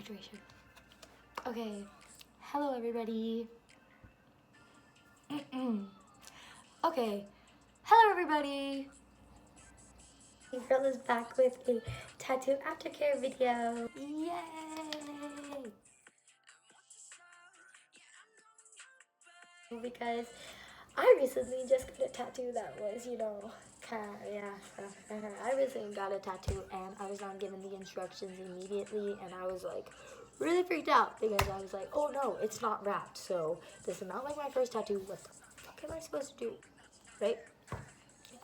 hydration. Okay, hello everybody. Okay, hello everybody. Girl is back with a tattoo aftercare video. Yay! Because I recently just got a tattoo that was, I recently got a tattoo and I was not given the instructions immediately and I was like really freaked out because I was like, oh no, it's not wrapped. So this is not like my first tattoo. What the fuck am I supposed to do? Right?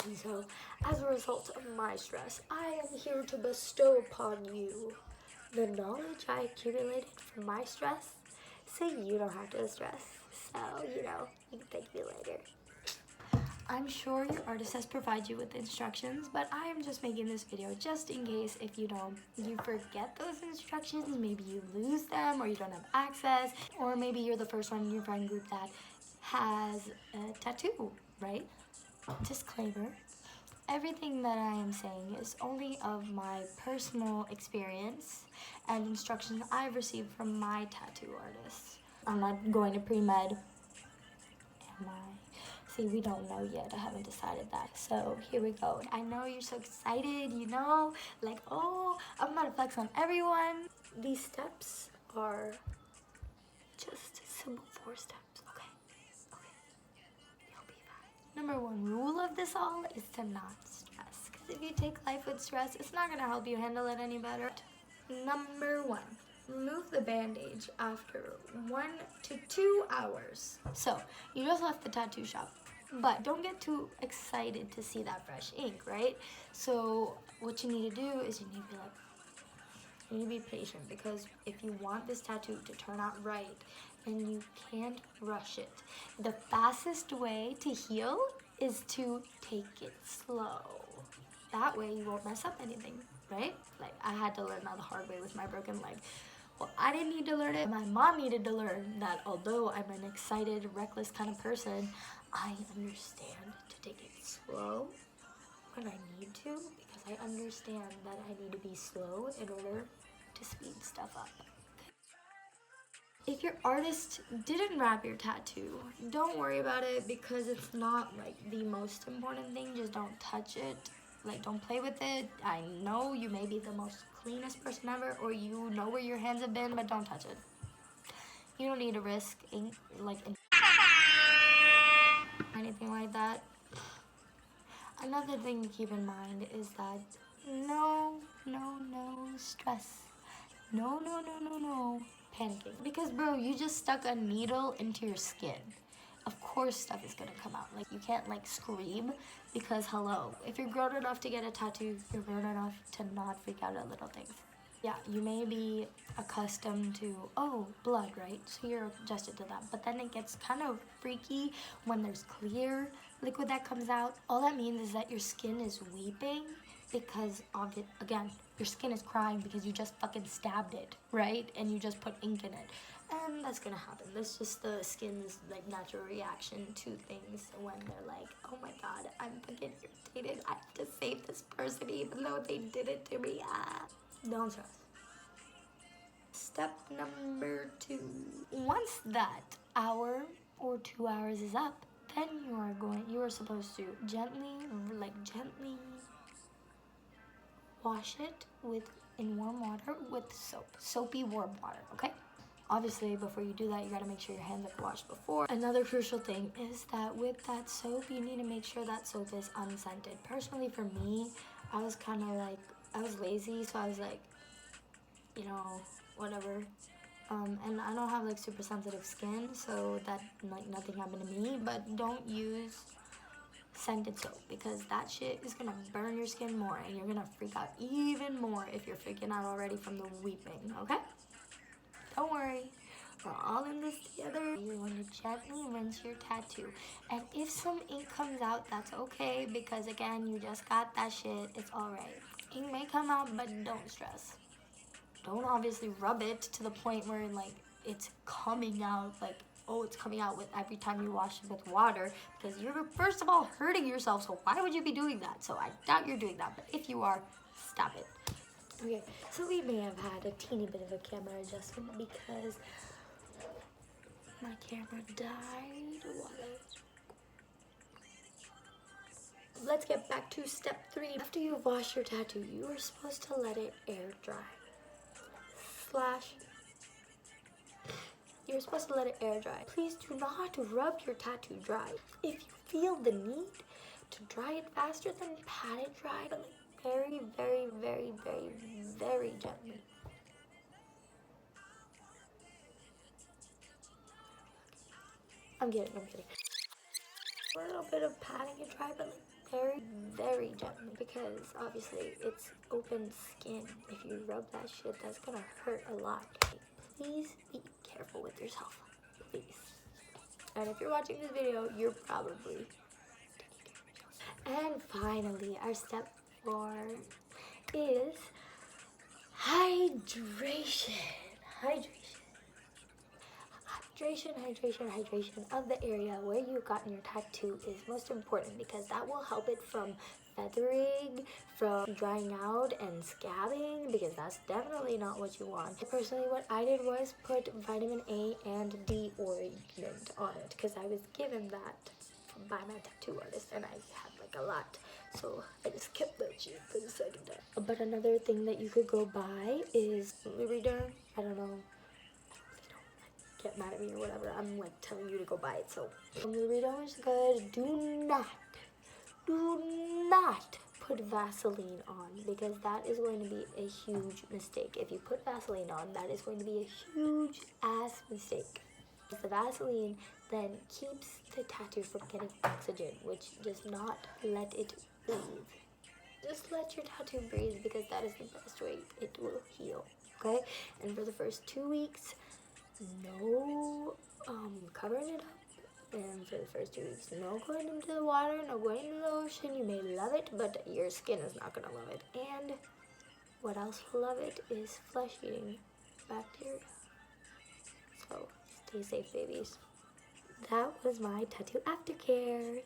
And so as a result of my stress, I am here to bestow upon you the knowledge I accumulated from my stress so you don't have to stress. So, you can thank me later. I'm sure your artist has provided you with instructions, but I am just making this video just in case if you forget those instructions, maybe you lose them or you don't have access, or maybe you're the first one in your friend group that has a tattoo, right? Disclaimer, everything that I am saying is only of my personal experience and instructions I've received from my tattoo artist. I'm not going to pre-med, am I? See, we don't know yet. I haven't decided that. So here we go. I know you're so excited, like, oh, I'm about to flex on everyone. These steps are just simple 4 steps, okay? You'll be fine. Number 1 rule of this all is to not stress. Because if you take life with stress, it's not gonna help you handle it any better. Number 1. Remove the bandage after 1 to 2 hours. So, you just left the tattoo shop, but don't get too excited to see that fresh ink, right? So, what you need to do is you need to be patient because if you want this tattoo to turn out right, and you can't rush it. The fastest way to heal is to take it slow. That way you won't mess up anything, right? Like, I had to learn that the hard way with my broken leg. Well, I didn't need to learn it. My mom needed to learn that although I'm an excited, reckless kind of person, I understand to take it slow when I need to because I understand that I need to be slow in order to speed stuff up. If your artist didn't wrap your tattoo, don't worry about it because it's not like the most important thing. Just don't touch it. Like, don't play with it. I know you may be the most cleanest person ever or you know where your hands have been, but don't touch it. You don't need to risk ink, anything like that. Another thing to keep in mind is that no stress. No panicking. Because bro, you just stuck a needle into your skin. Of course stuff is gonna come out. Like, you can't like scream because hello. If you're grown enough to get a tattoo, you're grown enough to not freak out at little things. Yeah, you may be accustomed to, oh, blood, right? So you're adjusted to that. But then it gets kind of freaky when there's clear liquid that comes out. All that means is that your skin is weeping because of it. Again, your skin is crying because you just fucking stabbed it, right? And you just put ink in it. And that's gonna happen. That's just the skin's like natural reaction to things when they're like, oh my god, I'm fucking irritated. I have to save this person even though they did it to me. Don't stress. Step number 2. Once that hour or 2 hours is up, then you are supposed to gently wash it in warm water with soap. Soapy warm water, okay? Obviously, before you do that, you gotta make sure your hands are washed before. Another crucial thing is that with that soap, you need to make sure that soap is unscented. Personally, for me, I was lazy, so I was like, whatever. And I don't have like super sensitive skin, so that like nothing happened to me. But don't use scented soap because that shit is gonna burn your skin more, and you're gonna freak out even more if you're freaking out already from the weeping. Okay? Don't worry. We're all in this together. You want to gently rinse your tattoo. And if some ink comes out, that's okay because again, you just got that shit. It's alright. Ink may come out, but don't stress. Don't obviously rub it to the point where like it's coming out like, oh, it's coming out with every time you wash it with water because you're first of all hurting yourself, so why would you be doing that? So I doubt you're doing that, but if you are, stop it. Okay, so we may have had a teeny bit of a camera adjustment because my camera died while Let's get back to step 3. After you wash your tattoo, you are supposed to let it air dry. You're supposed to let it air dry. Please do not rub your tattoo dry. If you feel the need to dry it faster, then pat it dry, but like very, very, very, very, very gently. I'm kidding. A little bit of patting it dry, but like very, very gently, because obviously it's open skin. If you rub that shit, that's gonna hurt a lot. Please be careful with yourself, please. And if you're watching this video, you're probably taking care of yourself. And finally, our step 4 is hydration. Hydration of the area where you've gotten your tattoo is most important because that will help it from feathering, from drying out and scabbing, because that's definitely not what you want. Personally, what I did was put vitamin A and D ointment on it because I was given that by my tattoo artist and I had like a lot. So I just kept that shit for the second time. But another thing that you could go buy is Lubriderm. I don't know. Get mad at me or whatever. I'm like telling you to go buy it. So Lubriderm is good. Do not put Vaseline on, because that is going to be a huge mistake. If you put Vaseline on, that is going to be a huge ass mistake. The Vaseline then keeps the tattoo from getting oxygen, which does not let it breathe. Just let your tattoo breathe, because that is the best way it will heal. Okay? And for the first 2 weeks, no covering it up. And for the first 2 weeks, no going into the water, no going into the ocean. You may love it, but your skin is not going to love it. And what else will love it is flesh-eating bacteria. So stay safe, babies. That was my tattoo aftercare.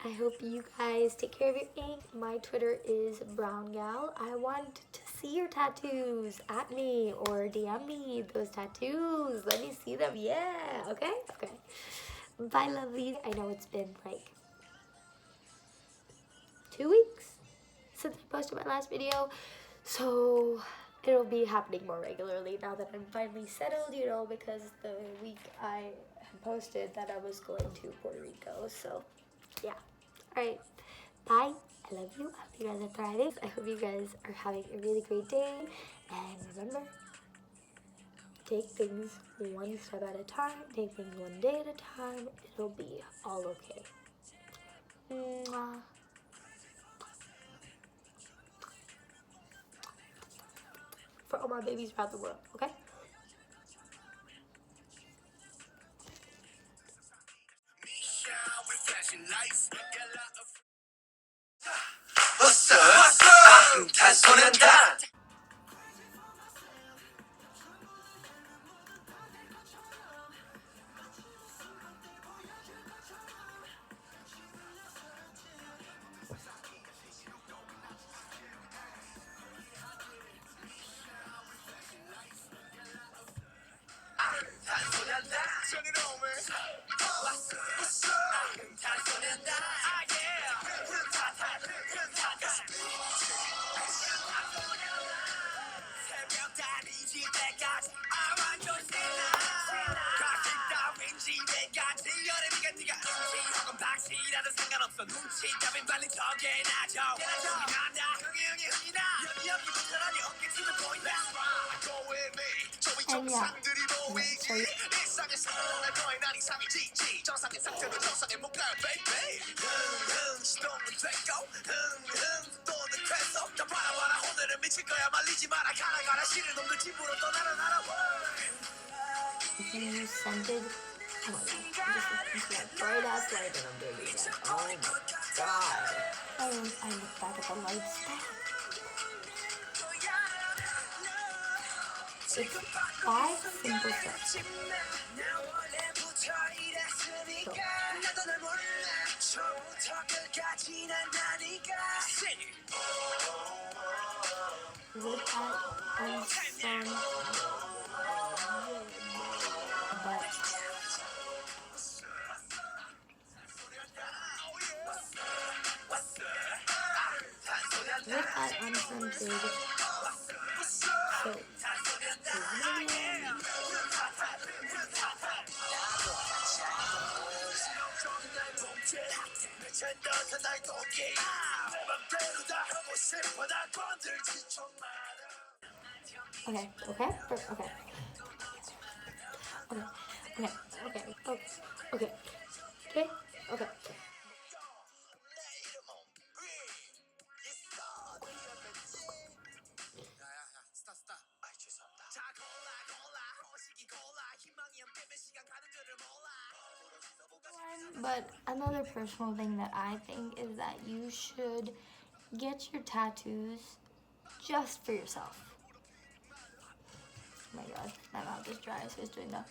I hope you guys take care of your ink. My Twitter is browngal. I want to see your tattoos at me or DM me those tattoos. Let me see them. Yeah, okay? Okay. Bye, lovelies. I know it's been like 2 weeks since I posted my last video, so it'll be happening more regularly now that I'm finally settled, you know, because the week I posted that I was going to Puerto Rico, so yeah. Alright, bye. I love you. I hope you guys are thriving. I hope you guys are having a really great day, and remember, take things one step at a time, take things one day at a time. It'll be all okay. Mwah. For all my babies around the world, okay? And yeah, if you use scented, oh my god, I'm just looking into that bright ass light and I'm doing this. Oh my god. And I look back at the lights. It's 5 simple steps. So. with that unsung but with that unscented soap. Okay, okay, okay, okay, okay, okay, okay, okay, okay, okay. But another personal thing that I think is that you should get your tattoos just for yourself. Oh my god, my mouth is dry, so it's doing that.